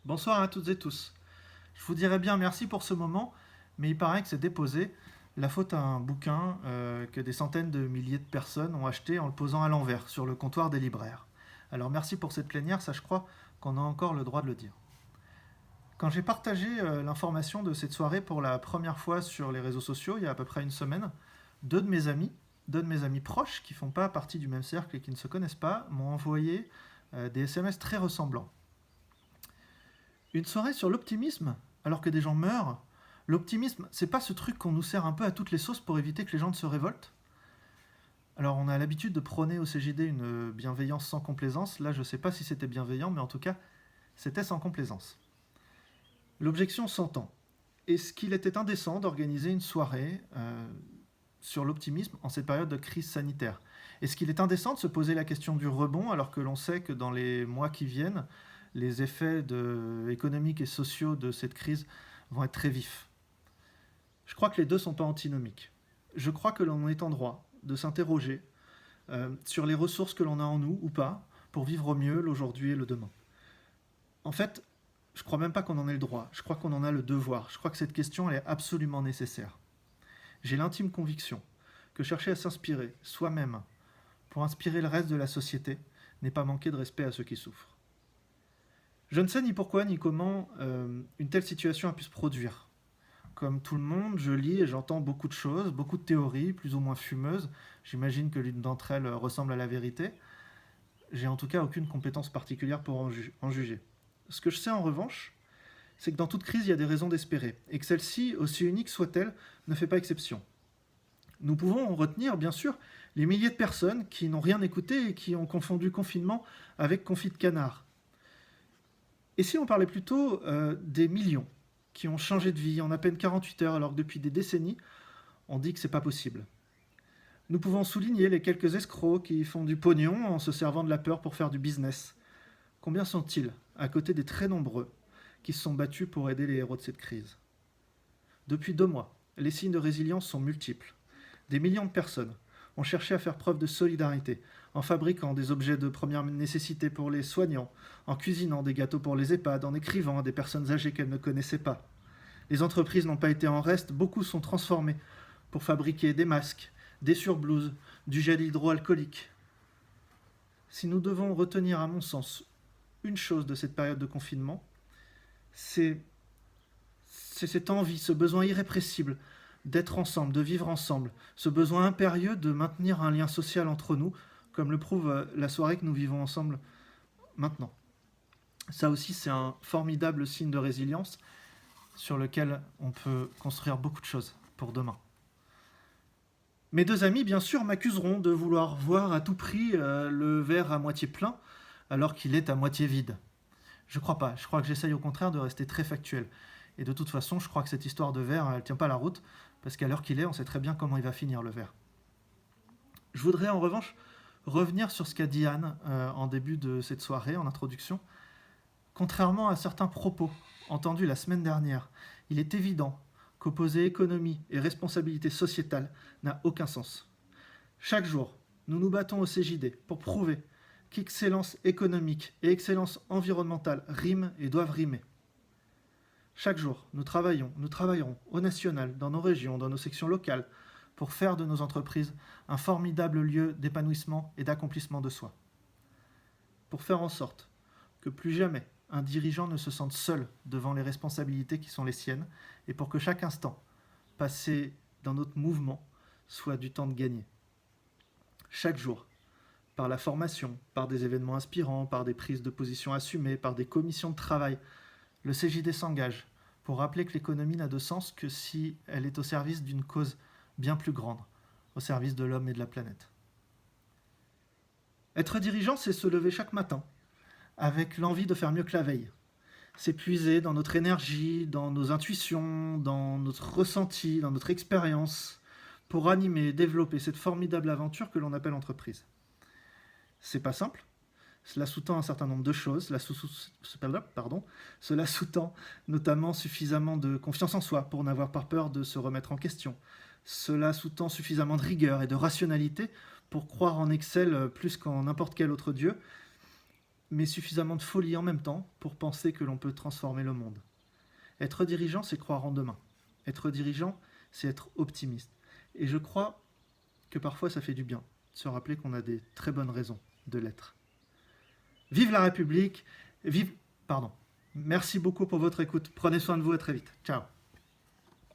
Bonsoir à toutes et tous. Je vous dirais bien merci pour ce moment, mais il paraît que c'est déposé la faute à un bouquin que des centaines de milliers de personnes ont acheté en le posant à l'envers sur le comptoir des libraires. Alors merci pour cette plénière, ça je crois qu'on a encore le droit de le dire. Quand j'ai partagé l'information de cette soirée pour la première fois sur les réseaux sociaux, il y a à peu près une semaine, deux de mes amis, deux de mes amis proches qui font pas partie du même cercle et qui ne se connaissent pas, m'ont envoyé des SMS très ressemblants. Une soirée sur l'optimisme, alors que des gens meurent. L'optimisme, c'est pas ce truc qu'on nous sert un peu à toutes les sauces pour éviter que les gens ne se révoltent. Alors on a l'habitude de prôner au CJD une bienveillance sans complaisance. Là, je sais pas si c'était bienveillant, mais en tout cas, c'était sans complaisance. L'objection s'entend. Est-ce qu'il était indécent d'organiser une soirée sur l'optimisme en cette période de crise sanitaire? Est-ce qu'il est indécent de se poser la question du rebond alors que l'on sait que dans les mois qui viennent, les effets économiques et sociaux de cette crise vont être très vifs? Je crois que les deux ne sont pas antinomiques. Je crois que l'on est en droit de s'interroger sur les ressources que l'on a en nous ou pas pour vivre au mieux l'aujourd'hui et le demain. En fait, je ne crois même pas qu'on en ait le droit, je crois qu'on en a le devoir. Je crois que cette question elle est absolument nécessaire. J'ai l'intime conviction que chercher à s'inspirer soi-même pour inspirer le reste de la société n'est pas manquer de respect à ceux qui souffrent. Je ne sais ni pourquoi ni comment une telle situation a pu se produire. Comme tout le monde, je lis et j'entends beaucoup de choses, beaucoup de théories, plus ou moins fumeuses. J'imagine que l'une d'entre elles ressemble à la vérité. J'ai en tout cas aucune compétence particulière pour en juger. Ce que je sais en revanche, c'est que dans toute crise, il y a des raisons d'espérer, et que celle-ci, aussi unique soit-elle, ne fait pas exception. Nous pouvons en retenir, bien sûr, les milliers de personnes qui n'ont rien écouté et qui ont confondu confinement avec confit de canard. Et si on parlait plutôt des millions qui ont changé de vie en à peine 48 heures, alors que depuis des décennies, on dit que c'est pas possible. Nous pouvons souligner les quelques escrocs qui font du pognon en se servant de la peur pour faire du business. Combien sont-ils, à côté des très nombreux, qui se sont battus pour aider les héros de cette crise? Depuis 2 mois, les signes de résilience sont multiples. Des millions de personnes ont cherché à faire preuve de solidarité, en fabriquant des objets de première nécessité pour les soignants, en cuisinant des gâteaux pour les EHPAD, en écrivant à des personnes âgées qu'elles ne connaissaient pas. Les entreprises n'ont pas été en reste, beaucoup sont transformées pour fabriquer des masques, des surblouses, du gel hydroalcoolique. Si nous devons retenir, à mon sens, une chose de cette période de confinement, c'est cette envie, ce besoin irrépressible d'être ensemble, de vivre ensemble, ce besoin impérieux de maintenir un lien social entre nous, comme le prouve la soirée que nous vivons ensemble maintenant. Ça aussi, c'est un formidable signe de résilience sur lequel on peut construire beaucoup de choses pour demain. Mes deux amis, bien sûr, m'accuseront de vouloir voir à tout prix le verre à moitié plein alors qu'il est à moitié vide. Je crois pas, je crois que j'essaye au contraire de rester très factuel. Et de toute façon, je crois que cette histoire de verre, elle tient pas la route, parce qu'à l'heure qu'il est, on sait très bien comment il va finir le verre. Je voudrais en revanche revenir sur ce qu'a dit Anne en début de cette soirée, en introduction. Contrairement à certains propos entendus la semaine dernière, il est évident qu'opposer économie et responsabilité sociétale n'a aucun sens. Chaque jour, nous nous battons au CJD pour prouver qu'excellence économique et excellence environnementale riment et doivent rimer. Chaque jour, nous travaillerons au national, dans nos régions, dans nos sections locales, pour faire de nos entreprises un formidable lieu d'épanouissement et d'accomplissement de soi. Pour faire en sorte que plus jamais un dirigeant ne se sente seul devant les responsabilités qui sont les siennes, et pour que chaque instant passé dans notre mouvement soit du temps de gagner. Chaque jour, par la formation, par des événements inspirants, par des prises de position assumées, par des commissions de travail, le CJD s'engage pour rappeler que l'économie n'a de sens que si elle est au service d'une cause bien plus grande, au service de l'homme et de la planète. Être dirigeant, c'est se lever chaque matin avec l'envie de faire mieux que la veille. C'est puiser dans notre énergie, dans nos intuitions, dans notre ressenti, dans notre expérience, pour animer et développer cette formidable aventure que l'on appelle entreprise. C'est pas simple. Cela sous-tend un certain nombre de choses. Cela sous-tend notamment suffisamment de confiance en soi pour n'avoir pas peur de se remettre en question. Cela sous-tend suffisamment de rigueur et de rationalité pour croire en Excel plus qu'en n'importe quel autre dieu. mais suffisamment de folie en même temps pour penser que l'on peut transformer le monde. Être dirigeant, c'est croire en demain. Être dirigeant, c'est être optimiste. Et je crois que parfois ça fait du bien de se rappeler qu'on a des très bonnes raisons de l'être. Vive la République, vive... Pardon. Merci beaucoup pour votre écoute. Prenez soin de vous, à très vite. Ciao.